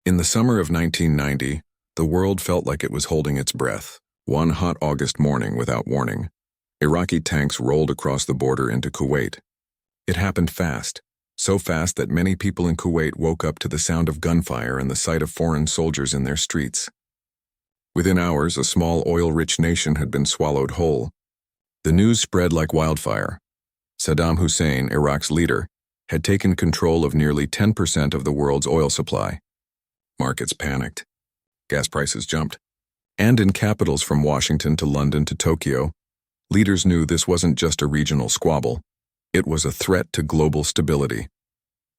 In the summer of 1990, the world felt like it was holding its breath. One hot August morning, without warning, Iraqi tanks rolled across the border into Kuwait. It happened fast, so fast that many people in Kuwait woke up to the sound of gunfire and the sight of foreign soldiers in their streets. Within hours, a small oil-rich nation had been swallowed whole. The news spread like wildfire. Saddam Hussein, Iraq's leader, had taken control of nearly 10% of the world's oil supply. Markets panicked. Gas prices jumped. And in capitals from Washington to London to Tokyo, leaders knew this wasn't just a regional squabble. It was a threat to global stability.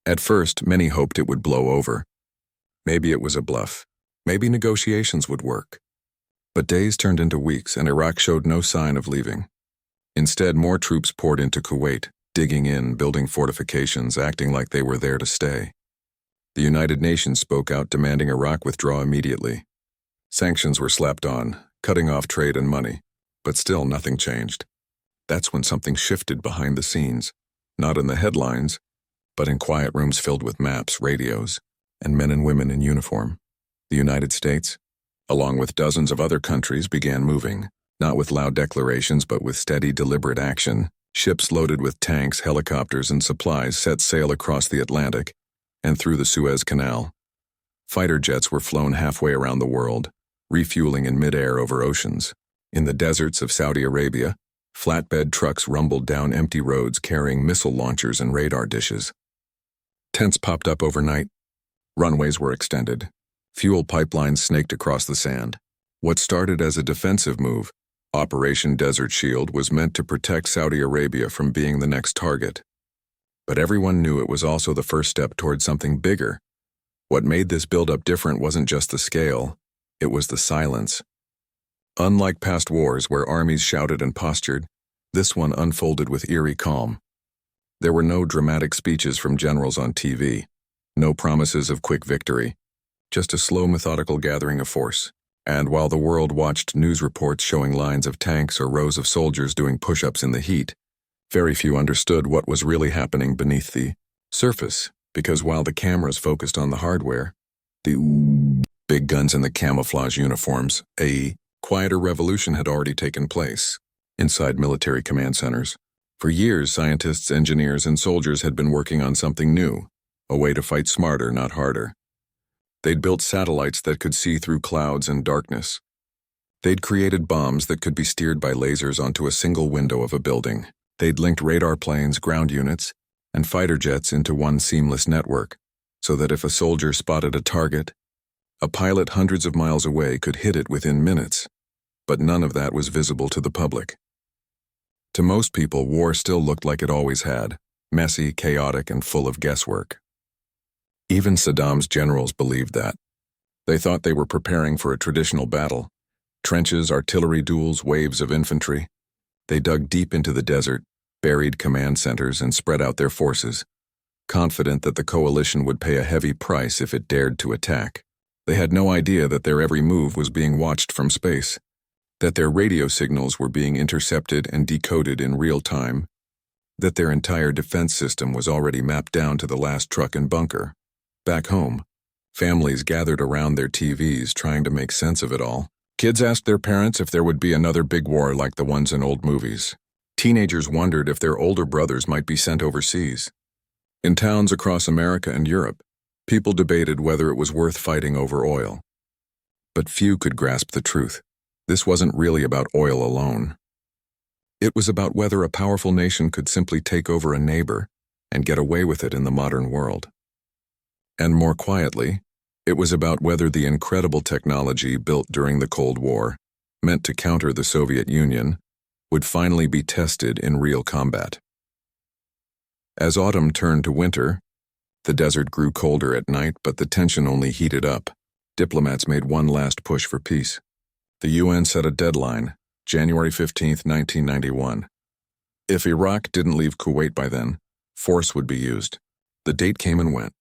At first, many hoped it would blow over. Maybe it was a bluff. Maybe negotiations would work. But days turned into weeks, and Iraq showed no sign of leaving. Instead, more troops poured into Kuwait, digging in, building fortifications, acting like they were there to stay. The United Nations spoke out, demanding Iraq withdraw immediately. Sanctions were slapped on, cutting off trade and money, but still nothing changed. That's when something shifted behind the scenes, not in the headlines, but in quiet rooms filled with maps, radios, and men and women in uniform. The United States, along with dozens of other countries, began moving, not with loud declarations but with steady, deliberate action. Ships loaded with tanks, helicopters, and supplies set sail across the Atlantic and through the Suez Canal. Fighter jets were flown halfway around the world, refueling in midair over oceans. In the deserts of Saudi Arabia, flatbed trucks rumbled down empty roads carrying missile launchers and radar dishes. Tents popped up overnight. Runways were extended. Fuel pipelines snaked across the sand. What started as a defensive move, Operation Desert Shield, was meant to protect Saudi Arabia from being the next target. But everyone knew it was also the first step toward something bigger. What made this buildup different wasn't just the scale, it was the silence. Unlike past wars where armies shouted and postured, this one unfolded with eerie calm. There were no dramatic speeches from generals on TV, no promises of quick victory, just a slow, methodical gathering of force. And while the world watched news reports showing lines of tanks or rows of soldiers doing push-ups in the heat, very few understood what was really happening beneath the surface, because while the cameras focused on the hardware, the big guns and the camouflage uniforms, a quieter revolution had already taken place inside military command centers. For years, scientists, engineers, and soldiers had been working on something new, a way to fight smarter, not harder. They'd built satellites that could see through clouds and darkness. They'd created bombs that could be steered by lasers onto a single window of a building. They'd linked radar planes, ground units, and fighter jets into one seamless network, so that if a soldier spotted a target, a pilot hundreds of miles away could hit it within minutes. But none of that was visible to the public. To most people, war still looked like it always had, messy, chaotic, and full of guesswork. Even Saddam's generals believed that. They thought they were preparing for a traditional battle. Trenches, artillery duels, waves of infantry. They dug deep into the desert, buried command centers, and spread out their forces, confident that the coalition would pay a heavy price if it dared to attack. They had no idea that their every move was being watched from space, that their radio signals were being intercepted and decoded in real time, that their entire defense system was already mapped down to the last truck and bunker. Back home, families gathered around their TVs trying to make sense of it all. Kids asked their parents if there would be another big war like the ones in old movies. Teenagers wondered if their older brothers might be sent overseas. In towns across America and Europe, people debated whether it was worth fighting over oil. But few could grasp the truth. This wasn't really about oil alone. It was about whether a powerful nation could simply take over a neighbor and get away with it in the modern world. And more quietly, it was about whether the incredible technology built during the Cold War, meant to counter the Soviet Union, would finally be tested in real combat. As autumn turned to winter, the desert grew colder at night, but the tension only heated up. Diplomats made one last push for peace. The UN set a deadline, January 15, 1991. If Iraq didn't leave Kuwait by then, force would be used. The date came and went.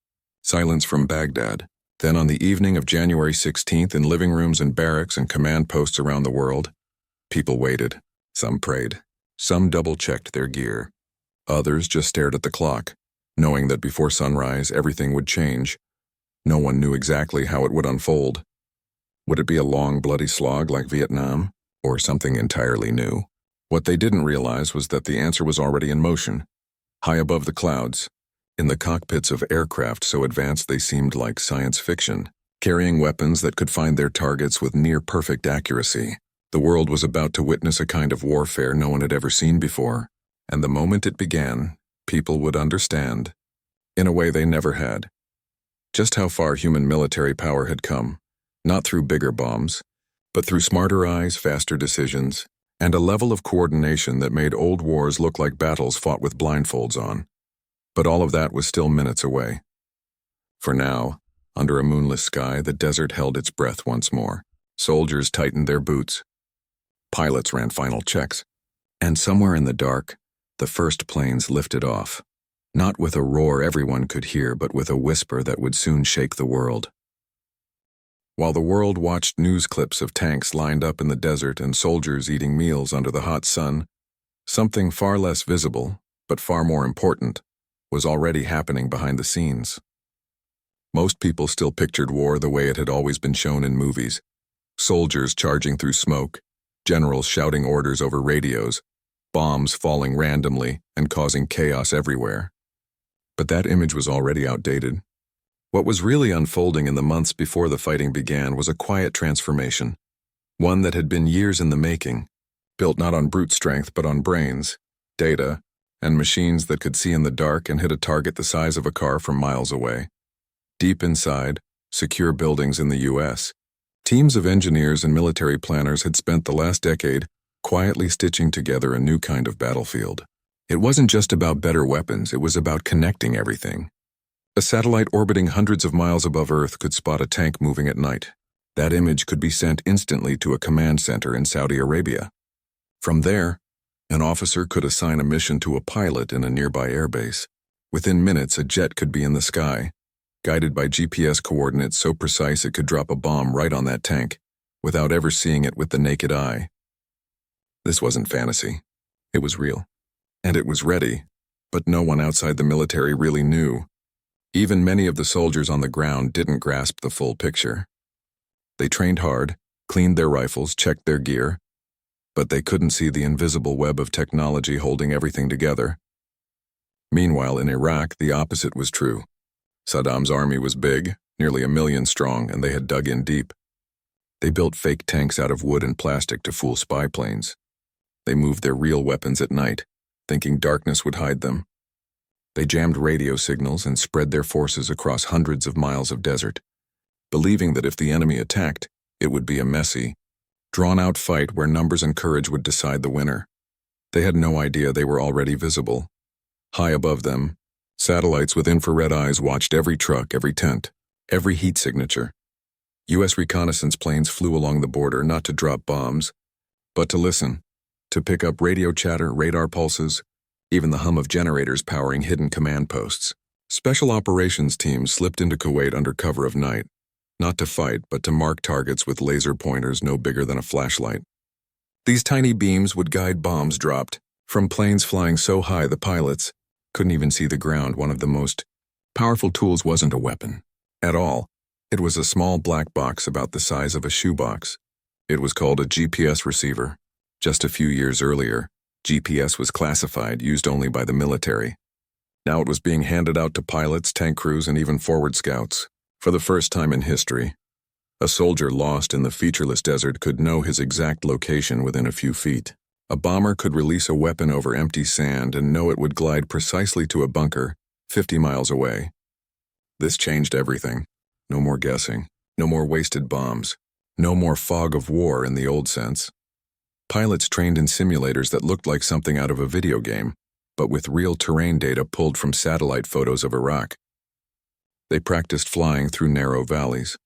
Silence from Baghdad. Then on the evening of January 16th, in living rooms and barracks and command posts around the world, people waited. Some prayed. Some double-checked their gear. Others just stared at the clock, knowing that before sunrise everything would change. No one knew exactly how it would unfold. Would it be a long, bloody slog like Vietnam, or something entirely new? What they didn't realize was that the answer was already in motion, high above the clouds, in the cockpits of aircraft so advanced they seemed like science fiction, carrying weapons that could find their targets with near-perfect accuracy. The world was about to witness a kind of warfare no one had ever seen before, and the moment it began, people would understand, in a way they never had, just how far human military power had come, not through bigger bombs, but through smarter eyes, faster decisions, and a level of coordination that made old wars look like battles fought with blindfolds on. But all of that was still minutes away. For now, under a moonless sky, the desert held its breath once more. Soldiers tightened their boots. Pilots ran final checks. And somewhere in the dark, the first planes lifted off. Not with a roar everyone could hear, but with a whisper that would soon shake the world. While the world watched news clips of tanks lined up in the desert and soldiers eating meals under the hot sun, something far less visible, but far more important, was already happening behind the scenes. Most people still pictured war the way it had always been shown in movies. Soldiers charging through smoke, generals shouting orders over radios, bombs falling randomly and causing chaos everywhere. But that image was already outdated. What was really unfolding in the months before the fighting began was a quiet transformation, one that had been years in the making, built not on brute strength but on brains, data, and machines that could see in the dark and hit a target the size of a car from miles away. Deep inside, secure buildings in the U.S., teams of engineers and military planners had spent the last decade quietly stitching together a new kind of battlefield. It wasn't just about better weapons, it was about connecting everything. A satellite orbiting hundreds of miles above Earth could spot a tank moving at night. That image could be sent instantly to a command center in Saudi Arabia. From there, an officer could assign a mission to a pilot in a nearby airbase. Within minutes, a jet could be in the sky, guided by GPS coordinates so precise it could drop a bomb right on that tank, without ever seeing it with the naked eye. This wasn't fantasy. It was real. And it was ready, but no one outside the military really knew. Even many of the soldiers on the ground didn't grasp the full picture. They trained hard, cleaned their rifles, checked their gear, but they couldn't see the invisible web of technology holding everything together. Meanwhile, in Iraq, the opposite was true. Saddam's army was big, nearly 1 million strong, and they had dug in deep. They built fake tanks out of wood and plastic to fool spy planes. They moved their real weapons at night, thinking darkness would hide them. They jammed radio signals and spread their forces across hundreds of miles of desert, believing that if the enemy attacked, it would be a messy, drawn-out fight where numbers and courage would decide the winner. They had no idea they were already visible. High above them, satellites with infrared eyes watched every truck, every tent, every heat signature. U.S. reconnaissance planes flew along the border not to drop bombs, but to listen, to pick up radio chatter, radar pulses, even the hum of generators powering hidden command posts. Special operations teams slipped into Kuwait under cover of night, not to fight, but to mark targets with laser pointers no bigger than a flashlight. These tiny beams would guide bombs dropped from planes flying so high the pilots couldn't even see the ground. One of the most powerful tools wasn't a weapon at all. It was a small black box about the size of a shoebox. It was called a GPS receiver. Just a few years earlier, GPS was classified, used only by the military. Now it was being handed out to pilots, tank crews, and even forward scouts. For the first time in history, a soldier lost in the featureless desert could know his exact location within a few feet. A bomber could release a weapon over empty sand and know it would glide precisely to a bunker 50 miles away. This changed everything. No more guessing. No more wasted bombs. No more fog of war in the old sense. Pilots trained in simulators that looked like something out of a video game, but with real terrain data pulled from satellite photos of Iraq. They practiced flying through narrow valleys,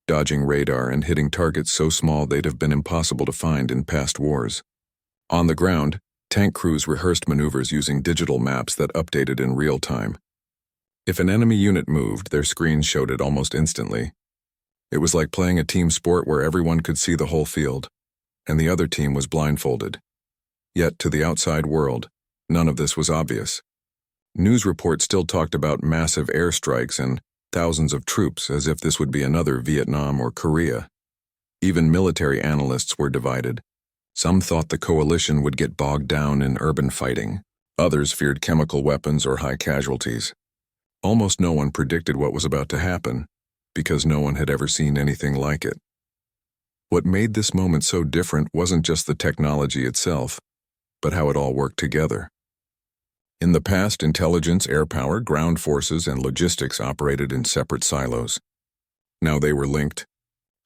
dodging radar and hitting targets so small they'd have been impossible to find in past wars. On the ground, tank crews rehearsed maneuvers using digital maps that updated in real time. If an enemy unit moved, their screens showed it almost instantly. It was like playing a team sport where everyone could see the whole field, and the other team was blindfolded. Yet, to the outside world, none of this was obvious. News reports still talked about massive airstrikes and thousands of troops, as if this would be another Vietnam or Korea. Even military analysts were divided. Some thought the coalition would get bogged down in urban fighting. Others feared chemical weapons or high casualties. Almost no one predicted what was about to happen, because no one had ever seen anything like it. What made this moment so different wasn't just the technology itself, but how it all worked together. In the past, intelligence, air power, ground forces, and logistics operated in separate silos. Now they were linked.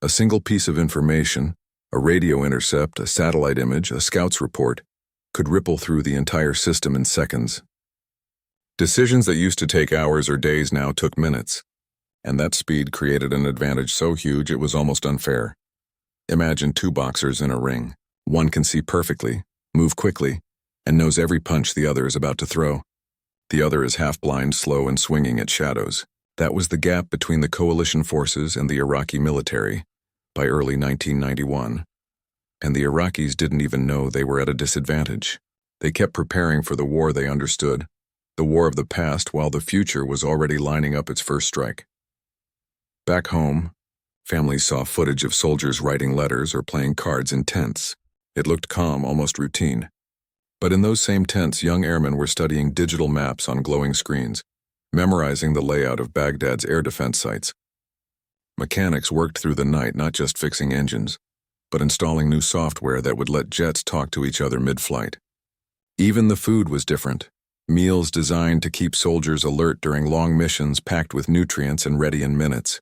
A single piece of information, a radio intercept, a satellite image, a scout's report, could ripple through the entire system in seconds. Decisions that used to take hours or days now took minutes, and that speed created an advantage so huge it was almost unfair. Imagine two boxers in a ring. One can see perfectly, move quickly, and knows every punch the other is about to throw. The other is half-blind, slow, and swinging at shadows. That was the gap between the coalition forces and the Iraqi military by early 1991. And the Iraqis didn't even know they were at a disadvantage. They kept preparing for the war they understood, the war of the past, while the future was already lining up its first strike. Back home, families saw footage of soldiers writing letters or playing cards in tents. It looked calm, almost routine. But in those same tents, young airmen were studying digital maps on glowing screens, memorizing the layout of Baghdad's air defense sites. Mechanics worked through the night, not just fixing engines, but installing new software that would let jets talk to each other mid-flight. Even the food was different. Meals designed to keep soldiers alert during long missions, packed with nutrients and ready in minutes.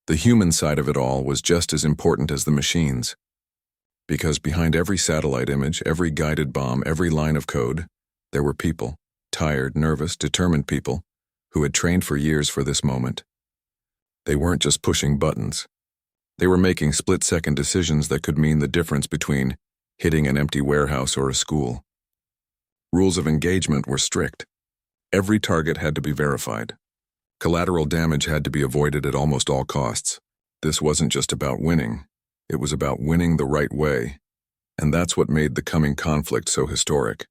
The human side of it all was just as important as the machines. Because behind every satellite image, every guided bomb, every line of code, there were people, tired, nervous, determined people, who had trained for years for this moment. They weren't just pushing buttons. They were making split-second decisions that could mean the difference between hitting an empty warehouse or a school. Rules of engagement were strict. Every target had to be verified. Collateral damage had to be avoided at almost all costs. This wasn't just about winning. It was about winning the right way, and that's what made the coming conflict so historic.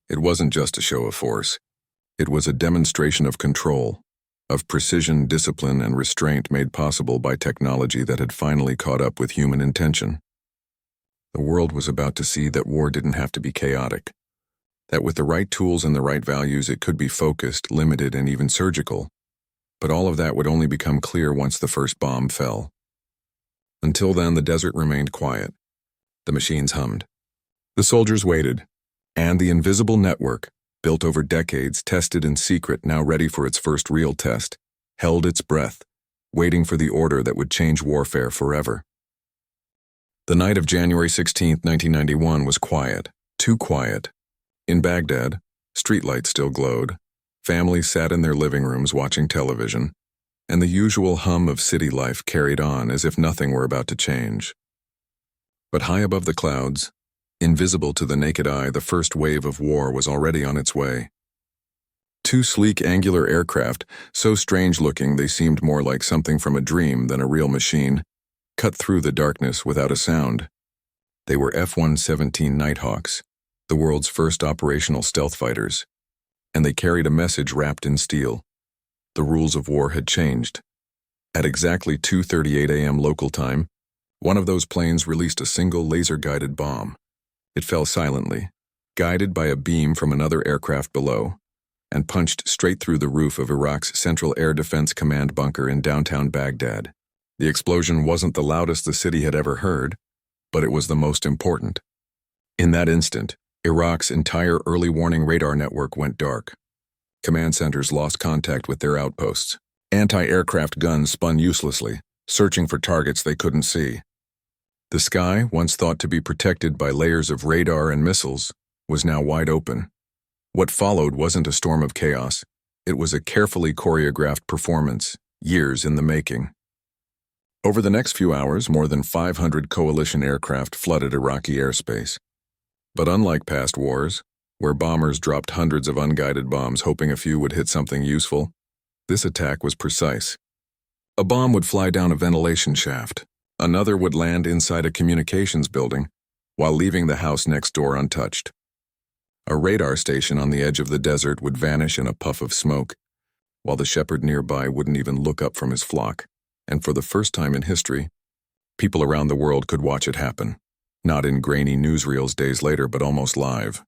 It wasn't just a show of force. It was a demonstration of control, of precision, discipline, and restraint made possible by technology that had finally caught up with human intention. The world was about to see that war didn't have to be chaotic, that with the right tools and the right values it could be focused, limited, and even surgical. But all of that would only become clear once the first bomb fell. Until then, the desert remained quiet. The machines hummed. The soldiers waited, and the invisible network, built over decades, tested in secret, now ready for its first real test, held its breath, waiting for the order that would change warfare forever. The night of January 16, 1991 was quiet, too quiet. In Baghdad, streetlights still glowed. Families sat in their living rooms watching television, and the usual hum of city life carried on as if nothing were about to change. But high above the clouds, invisible to the naked eye, the first wave of war was already on its way. Two sleek, angular aircraft, so strange-looking they seemed more like something from a dream than a real machine, cut through the darkness without a sound. They were F-117 Nighthawks, the world's first operational stealth fighters, and they carried a message wrapped in steel. The rules of war had changed. At exactly 2:38 a.m. local time, one of those planes released a single laser-guided bomb. It fell silently, guided by a beam from another aircraft below, and punched straight through the roof of Iraq's Central Air Defense Command bunker in downtown Baghdad. The explosion wasn't the loudest the city had ever heard, but it was the most important. In that instant, Iraq's entire early warning radar network went dark. Command centers lost contact with their outposts. Anti-aircraft guns spun uselessly, searching for targets they couldn't see. The sky, once thought to be protected by layers of radar and missiles, was now wide open. What followed wasn't a storm of chaos. It was a carefully choreographed performance, years in the making. Over the next few hours, more than 500 coalition aircraft flooded Iraqi airspace. But unlike past wars, where bombers dropped hundreds of unguided bombs hoping a few would hit something useful, this attack was precise. A bomb would fly down a ventilation shaft. Another would land inside a communications building, while leaving the house next door untouched. A radar station on the edge of the desert would vanish in a puff of smoke. while the shepherd nearby wouldn't even look up from his flock. And for the first time in history, people around the world could watch it happen. Not in grainy newsreels days later, but almost live.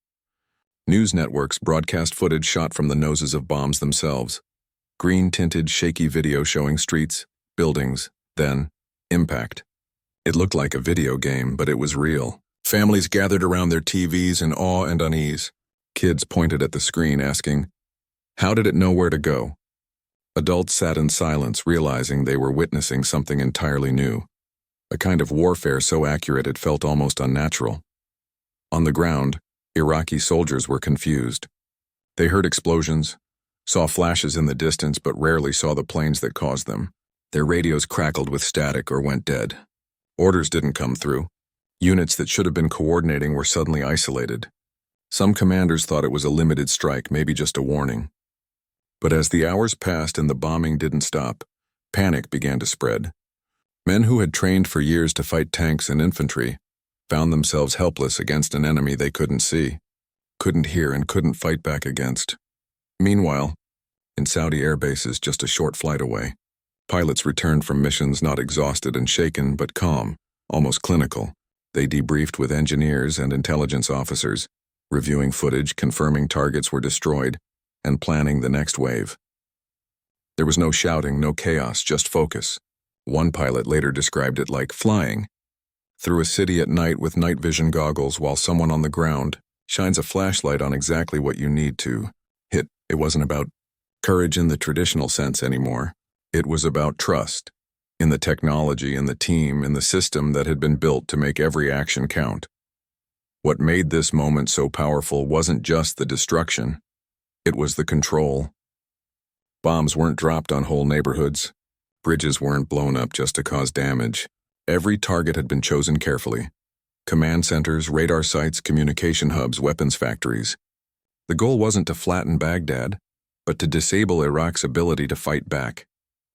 News networks broadcast footage shot from the noses of bombs themselves. Green-tinted, shaky video showing streets, buildings, then impact. It looked like a video game, but it was real. Families gathered around their TVs in awe and unease. Kids pointed at the screen asking, "How did it know where to go?" Adults sat in silence, realizing they were witnessing something entirely new. A kind of warfare so accurate it felt almost unnatural. On the ground, Iraqi soldiers were confused. They heard explosions, saw flashes in the distance, but rarely saw the planes that caused them. Their radios crackled with static or went dead. Orders didn't come through. Units that should have been coordinating were suddenly isolated. Some commanders thought it was a limited strike, maybe just a warning. But as the hours passed and the bombing didn't stop, panic began to spread. Men who had trained for years to fight tanks and infantry found themselves helpless against an enemy they couldn't see, couldn't hear, and couldn't fight back against. Meanwhile, in Saudi air bases just a short flight away, pilots returned from missions not exhausted and shaken, but calm, almost clinical. They debriefed with engineers and intelligence officers, reviewing footage, confirming targets were destroyed, and planning the next wave. There was no shouting, no chaos, just focus. One pilot later described it like flying through a city at night with night vision goggles while someone on the ground shines a flashlight on exactly what you need to hit. It wasn't about courage in the traditional sense anymore. It was about trust in the technology, in the team, in the system that had been built to make every action count. What made this moment so powerful wasn't just the destruction, it was the control. Bombs weren't dropped on whole neighborhoods. Bridges weren't blown up just to cause damage. Every target had been chosen carefully. Command centers, radar sites, communication hubs, weapons factories. The goal wasn't to flatten Baghdad, but to disable Iraq's ability to fight back,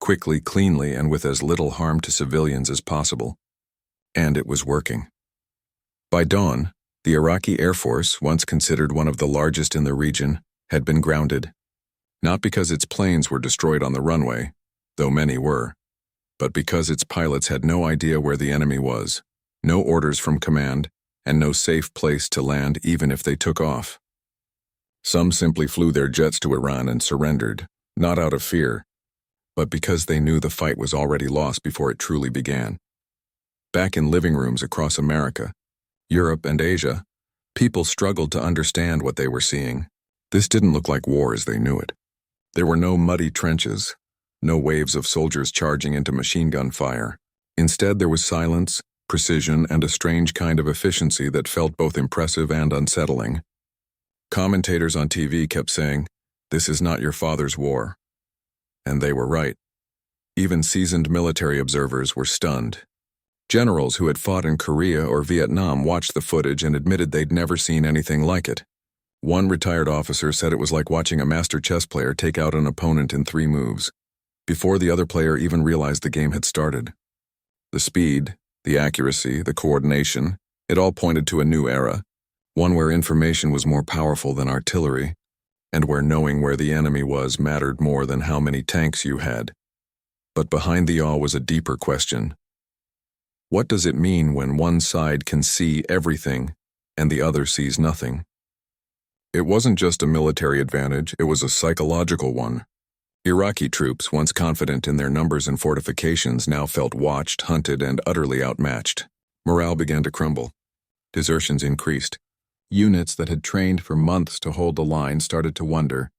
quickly, cleanly, and with as little harm to civilians as possible. And it was working. By dawn, the Iraqi Air Force, once considered one of the largest in the region, had been grounded. Not because its planes were destroyed on the runway, though many were, but because its pilots had no idea where the enemy was, no orders from command, and no safe place to land even if they took off. Some simply flew their jets to Iran and surrendered, not out of fear, but because they knew the fight was already lost before it truly began. Back in living rooms across America, Europe, and Asia, people struggled to understand what they were seeing. This didn't look like war as they knew it. There were no muddy trenches, no waves of soldiers charging into machine gun fire. Instead, there was silence, precision, and a strange kind of efficiency that felt both impressive and unsettling. Commentators on TV kept saying, "This is not your father's war." And they were right. Even seasoned military observers were stunned. Generals who had fought in Korea or Vietnam watched the footage and admitted they'd never seen anything like it. One retired officer said it was like watching a master chess player take out an opponent in 3 moves, before the other player even realized the game had started. The speed, the accuracy, the coordination, it all pointed to a new era, one where information was more powerful than artillery, and where knowing where the enemy was mattered more than how many tanks you had. But behind the awe was a deeper question. What does it mean when one side can see everything and the other sees nothing? It wasn't just a military advantage, it was a psychological one. Iraqi troops, once confident in their numbers and fortifications, now felt watched, hunted, and utterly outmatched. Morale began to crumble. Desertions increased. Units that had trained for months to hold the line started to wonder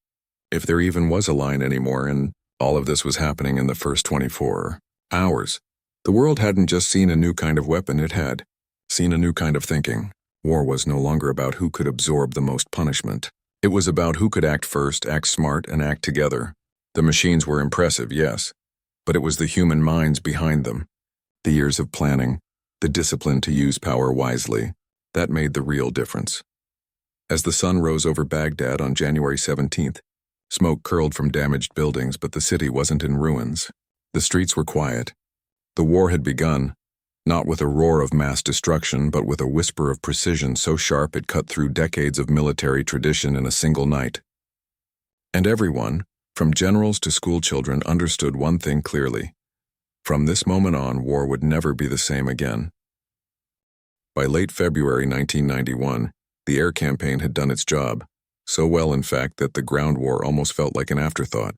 if there even was a line anymore, and all of this was happening in the first 24 hours. The world hadn't just seen a new kind of weapon, it had seen a new kind of thinking. War was no longer about who could absorb the most punishment. It was about who could act first, act smart, and act together. The machines were impressive, yes, but it was the human minds behind them. The years of planning, the discipline to use power wisely, that made the real difference. As the sun rose over Baghdad on January 17th, smoke curled from damaged buildings, but the city wasn't in ruins. The streets were quiet. The war had begun, not with a roar of mass destruction, but with a whisper of precision so sharp it cut through decades of military tradition in a single night. And everyone, From generals to schoolchildren understood one thing clearly. From this moment on, war would never be the same again. By late February 1991, the air campaign had done its job, so well in fact that the ground war almost felt like an afterthought.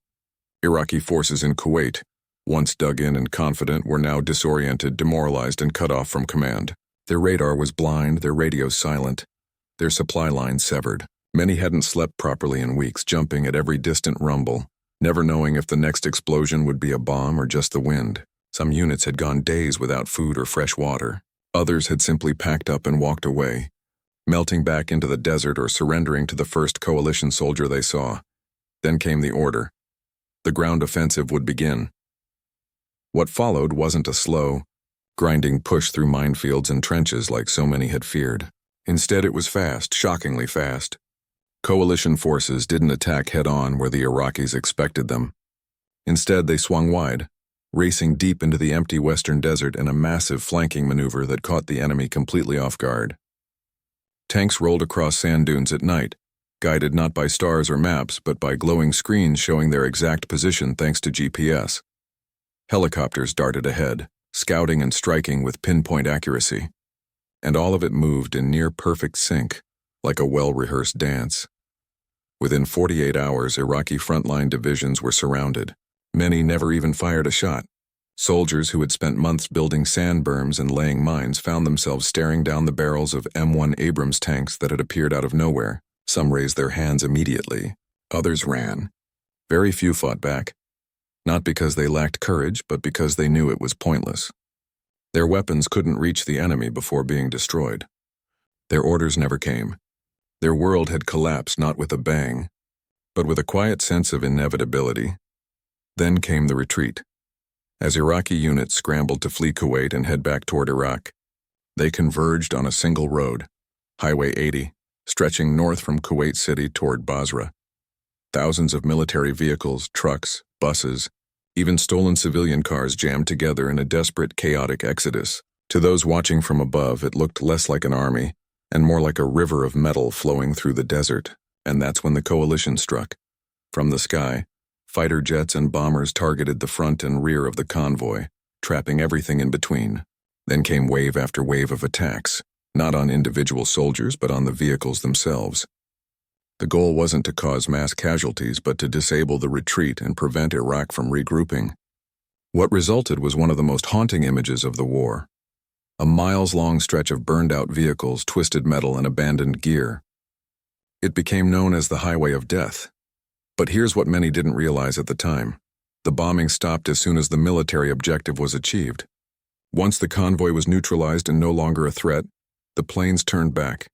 Iraqi forces in Kuwait, once dug in and confident, were now disoriented, demoralized, and cut off from command. Their radar was blind, their radios silent, their supply lines severed. Many hadn't slept properly in weeks, jumping at every distant rumble, never knowing if the next explosion would be a bomb or just the wind. Some units had gone days without food or fresh water. Others had simply packed up and walked away, melting back into the desert or surrendering to the first coalition soldier they saw. Then came the order. The ground offensive would begin. What followed wasn't a slow, grinding push through minefields and trenches like so many had feared. Instead, it was fast, shockingly fast. Coalition forces didn't attack head-on where the Iraqis expected them. Instead, they swung wide, racing deep into the empty western desert in a massive flanking maneuver that caught the enemy completely off guard. Tanks rolled across sand dunes at night, guided not by stars or maps but by glowing screens showing their exact position thanks to GPS. Helicopters darted ahead, scouting and striking with pinpoint accuracy. And all of it moved in near-perfect sync, like a well-rehearsed dance. Within 48 hours, Iraqi frontline divisions were surrounded. Many never even fired a shot. Soldiers who had spent months building sand berms and laying mines found themselves staring down the barrels of M1 Abrams tanks that had appeared out of nowhere. Some raised their hands immediately. Others ran. Very few fought back. Not because they lacked courage, but because they knew it was pointless. Their weapons couldn't reach the enemy before being destroyed. Their orders never came. Their world had collapsed not with a bang, but with a quiet sense of inevitability. Then came the retreat. As Iraqi units scrambled to flee Kuwait and head back toward Iraq, they converged on a single road, Highway 80, stretching north from Kuwait City toward Basra. Thousands of military vehicles, trucks, buses, even stolen civilian cars jammed together in a desperate, chaotic exodus. To those watching from above, it looked less like an army and more like a river of metal flowing through the desert, and that's when the coalition struck. From the sky, fighter jets and bombers targeted the front and rear of the convoy, trapping everything in between. Then came wave after wave of attacks, not on individual soldiers but on the vehicles themselves. The goal wasn't to cause mass casualties but to disable the retreat and prevent Iraq from regrouping. What resulted was one of the most haunting images of the war. A miles-long stretch of burned-out vehicles, twisted metal, and abandoned gear. It became known as the Highway of Death. But here's what many didn't realize at the time. The bombing stopped as soon as the military objective was achieved. Once the convoy was neutralized and no longer a threat, the planes turned back.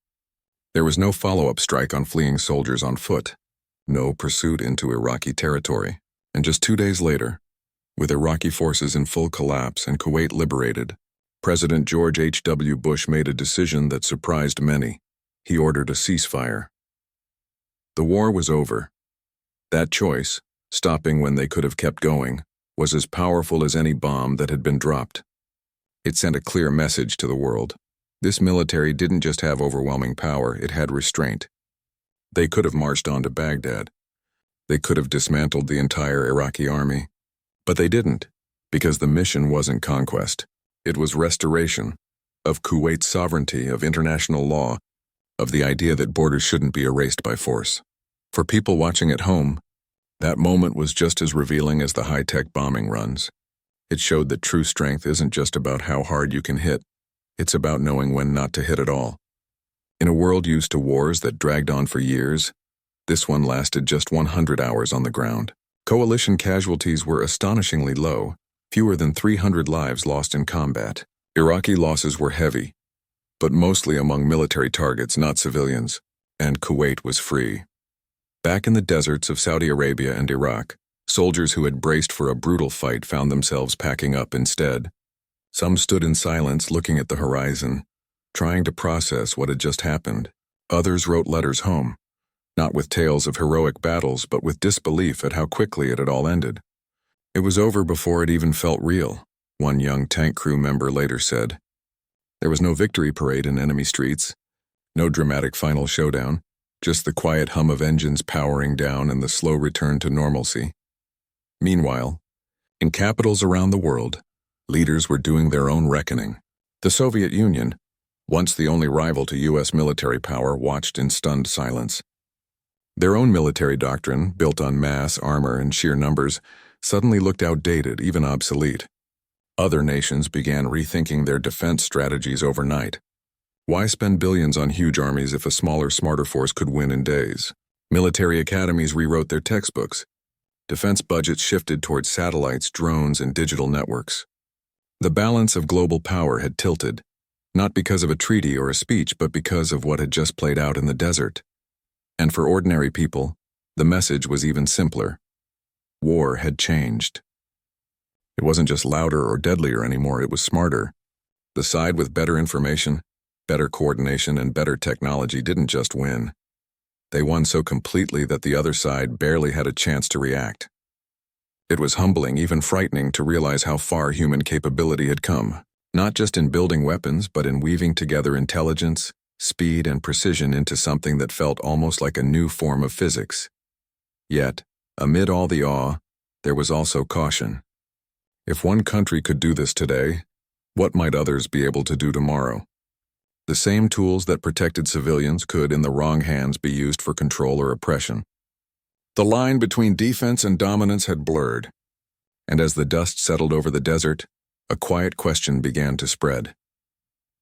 There was no follow-up strike on fleeing soldiers on foot, no pursuit into Iraqi territory. And just 2 days later, with Iraqi forces in full collapse and Kuwait liberated, President George H.W. Bush made a decision that surprised many. He ordered a ceasefire. The war was over. That choice, stopping when they could have kept going, was as powerful as any bomb that had been dropped. It sent a clear message to the world. This military didn't just have overwhelming power, it had restraint. They could have marched on to Baghdad. They could have dismantled the entire Iraqi army. But they didn't, because the mission wasn't conquest. It was restoration of Kuwait's sovereignty, of international law, of the idea that borders shouldn't be erased by force. For people watching at home, that moment was just as revealing as the high-tech bombing runs. It showed that true strength isn't just about how hard you can hit. It's about knowing when not to hit at all. In a world used to wars that dragged on for years, this one lasted just 100 hours on the ground. Coalition casualties were astonishingly low, fewer than 300 lives lost in combat. Iraqi losses were heavy, but mostly among military targets, not civilians, and Kuwait was free. Back in the deserts of Saudi Arabia and Iraq, soldiers who had braced for a brutal fight found themselves packing up instead. Some stood in silence looking at the horizon, trying to process what had just happened. Others wrote letters home, not with tales of heroic battles but with disbelief at how quickly it had all ended. It was over before it even felt real, one young tank crew member later said. There was no victory parade in enemy streets, no dramatic final showdown, just the quiet hum of engines powering down and the slow return to normalcy. Meanwhile, in capitals around the world, leaders were doing their own reckoning. The Soviet Union, once the only rival to U.S. military power, watched in stunned silence. Their own military doctrine, built on mass, armor, and sheer numbers, suddenly looked outdated, even obsolete. Other nations began rethinking their defense strategies overnight. Why spend billions on huge armies if a smaller, smarter force could win in days? Military academies rewrote their textbooks. Defense budgets shifted towards satellites, drones, and digital networks. The balance of global power had tilted, not because of a treaty or a speech, but because of what had just played out in the desert. And for ordinary people, the message was even simpler. War had changed. It wasn't just louder or deadlier anymore, it was smarter. The side with better information, better coordination, and better technology didn't just win. They won so completely that the other side barely had a chance to react. It was humbling, even frightening, to realize how far human capability had come, not just in building weapons, but in weaving together intelligence, speed, and precision into something that felt almost like a new form of physics. Yet, amid all the awe, there was also caution. If one country could do this today, what might others be able to do tomorrow? The same tools that protected civilians could, in the wrong hands, be used for control or oppression. The line between defense and dominance had blurred, and as the dust settled over the desert, a quiet question began to spread.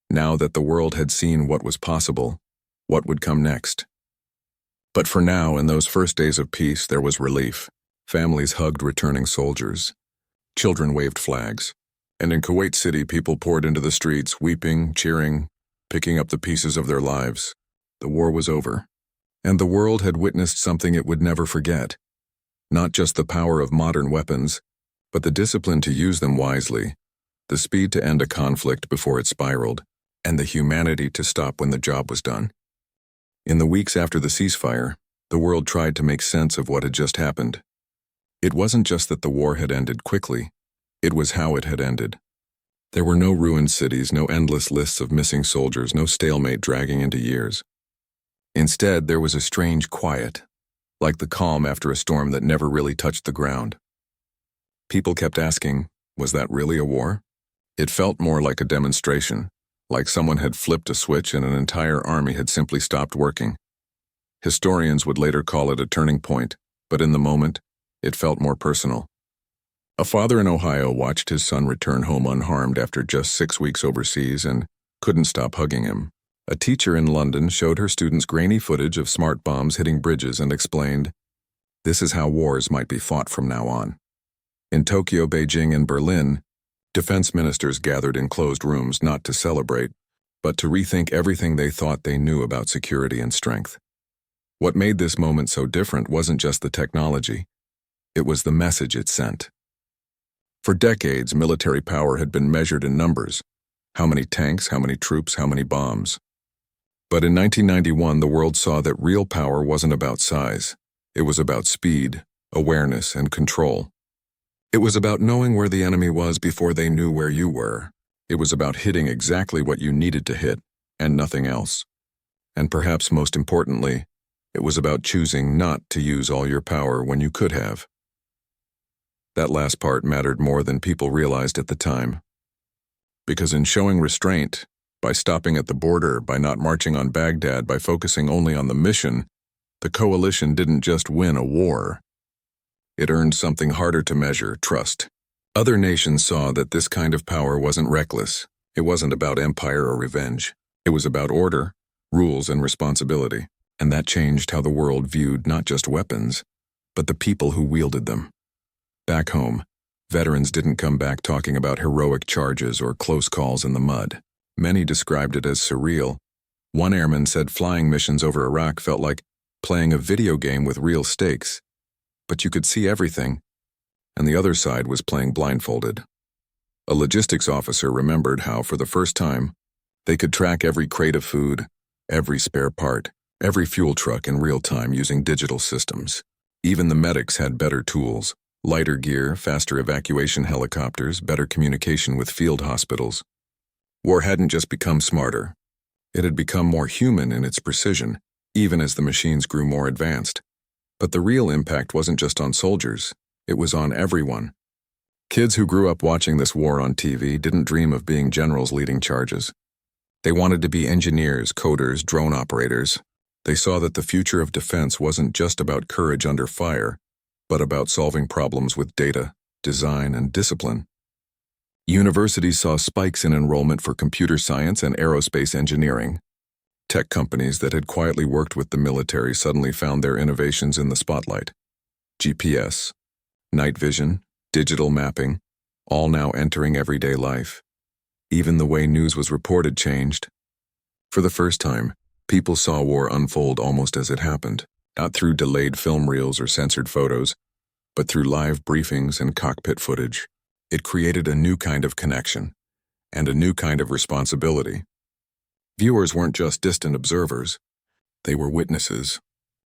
Now that the world had seen what was possible, what would come next? But for now, in those first days of peace, there was relief. Families hugged returning soldiers. Children waved flags. And in Kuwait City, people poured into the streets, weeping, cheering, picking up the pieces of their lives. The war was over, and the world had witnessed something it would never forget. Not just the power of modern weapons, but the discipline to use them wisely, the speed to end a conflict before it spiraled, and the humanity to stop when the job was done. In the weeks after the ceasefire, the world tried to make sense of what had just happened. It wasn't just that the war had ended quickly, it was how it had ended. There were no ruined cities, no endless lists of missing soldiers, no stalemate dragging into years. Instead, there was a strange quiet, like the calm after a storm that never really touched the ground. People kept asking, was that really a war? It felt more like a demonstration, like someone had flipped a switch and an entire army had simply stopped working. Historians would later call it a turning point, but in the moment, it felt more personal. A father in Ohio watched his son return home unharmed after just 6 weeks overseas and couldn't stop hugging him. A teacher in London showed her students grainy footage of smart bombs hitting bridges and explained, "This is how wars might be fought from now on." In Tokyo, Beijing, and Berlin, defense ministers gathered in closed rooms not to celebrate, but to rethink everything they thought they knew about security and strength. What made this moment so different wasn't just the technology, it was the message it sent. For decades, military power had been measured in numbers. How many tanks, how many troops, how many bombs? But in 1991, the world saw that real power wasn't about size. It was about speed, awareness, and control. It was about knowing where the enemy was before they knew where you were. It was about hitting exactly what you needed to hit, and nothing else. And perhaps most importantly, it was about choosing not to use all your power when you could have. That last part mattered more than people realized at the time. Because in showing restraint, by stopping at the border, by not marching on Baghdad, by focusing only on the mission, the coalition didn't just win a war. It earned something harder to measure, trust. Other nations saw that this kind of power wasn't reckless. It wasn't about empire or revenge. It was about order, rules, and responsibility. And that changed how the world viewed not just weapons, but the people who wielded them. Back home, veterans didn't come back talking about heroic charges or close calls in the mud. Many described it as surreal. One airman said flying missions over Iraq felt like playing a video game with real stakes, but you could see everything, and the other side was playing blindfolded. A logistics officer remembered how, for the first time, they could track every crate of food, every spare part, every fuel truck in real time using digital systems. Even the medics had better tools. Lighter gear, faster evacuation helicopters, better communication with field hospitals. War hadn't just become smarter. It had become more human in its precision, even as the machines grew more advanced. But the real impact wasn't just on soldiers. It was on everyone. Kids who grew up watching this war on TV didn't dream of being generals leading charges. They wanted to be engineers, coders, drone operators. They saw that the future of defense wasn't just about courage under fire, but about solving problems with data, design, and discipline. Universities saw spikes in enrollment for computer science and aerospace engineering. Tech companies that had quietly worked with the military suddenly found their innovations in the spotlight. GPS, night vision, digital mapping, all now entering everyday life. Even the way news was reported changed. For the first time, people saw war unfold almost as it happened, not through delayed film reels or censored photos, but through live briefings and cockpit footage. It created a new kind of connection, and a new kind of responsibility. Viewers weren't just distant observers, they were witnesses,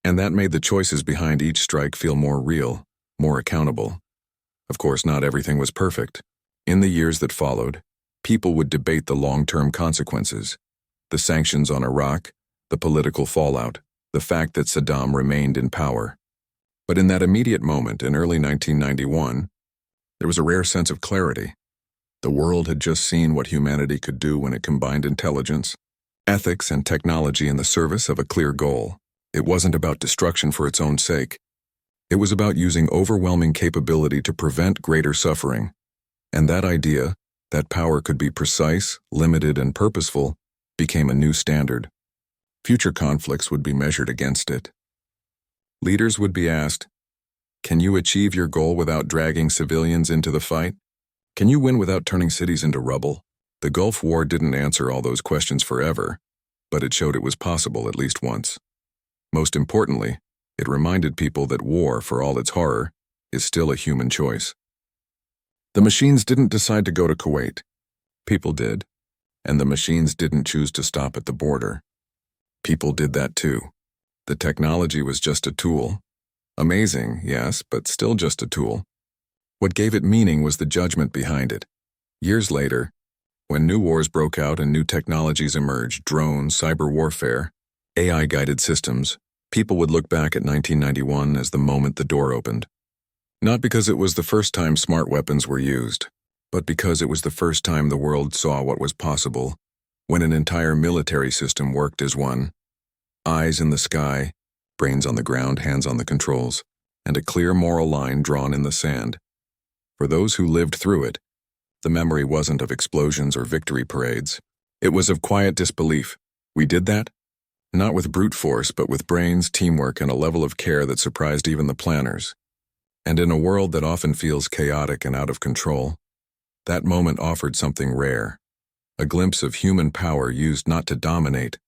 and that made the choices behind each strike feel more real, more accountable. Of course, not everything was perfect. In the years that followed, people would debate the long-term consequences, the sanctions on Iraq, the political fallout, the fact that Saddam remained in power. But in that immediate moment in early 1991, there was a rare sense of clarity. The world had just seen what humanity could do when it combined intelligence, ethics, and technology in the service of a clear goal. It wasn't about destruction for its own sake. It was about using overwhelming capability to prevent greater suffering. And that idea, that power could be precise, limited, and purposeful, became a new standard. Future conflicts would be measured against it. Leaders would be asked, can you achieve your goal without dragging civilians into the fight? Can you win without turning cities into rubble? The Gulf War didn't answer all those questions forever, but it showed it was possible at least once. Most importantly, it reminded people that war, for all its horror, is still a human choice. The machines didn't decide to go to Kuwait. People did, and the machines didn't choose to stop at the border. People did that too. The technology was just a tool. Amazing, yes, but still just a tool. What gave it meaning was the judgment behind it. Years later, when new wars broke out and new technologies emerged, drones, cyber warfare, AI-guided systems, people would look back at 1991 as the moment the door opened. Not because it was the first time smart weapons were used, but because it was the first time the world saw what was possible when an entire military system worked as one. Eyes in the sky, brains on the ground, hands on the controls, and a clear moral line drawn in the sand. For those who lived through it, the memory wasn't of explosions or victory parades. It was of quiet disbelief. We did that? Not with brute force, but with brains, teamwork, and a level of care that surprised even the planners. And in a world that often feels chaotic and out of control, that moment offered something rare, a glimpse of human power used not to dominate,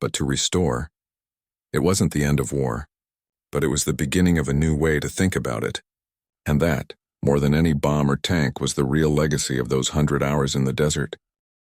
but to restore. It wasn't the end of war, but it was the beginning of a new way to think about it. And that, more than any bomb or tank, was the real legacy of those 100 hours in the desert.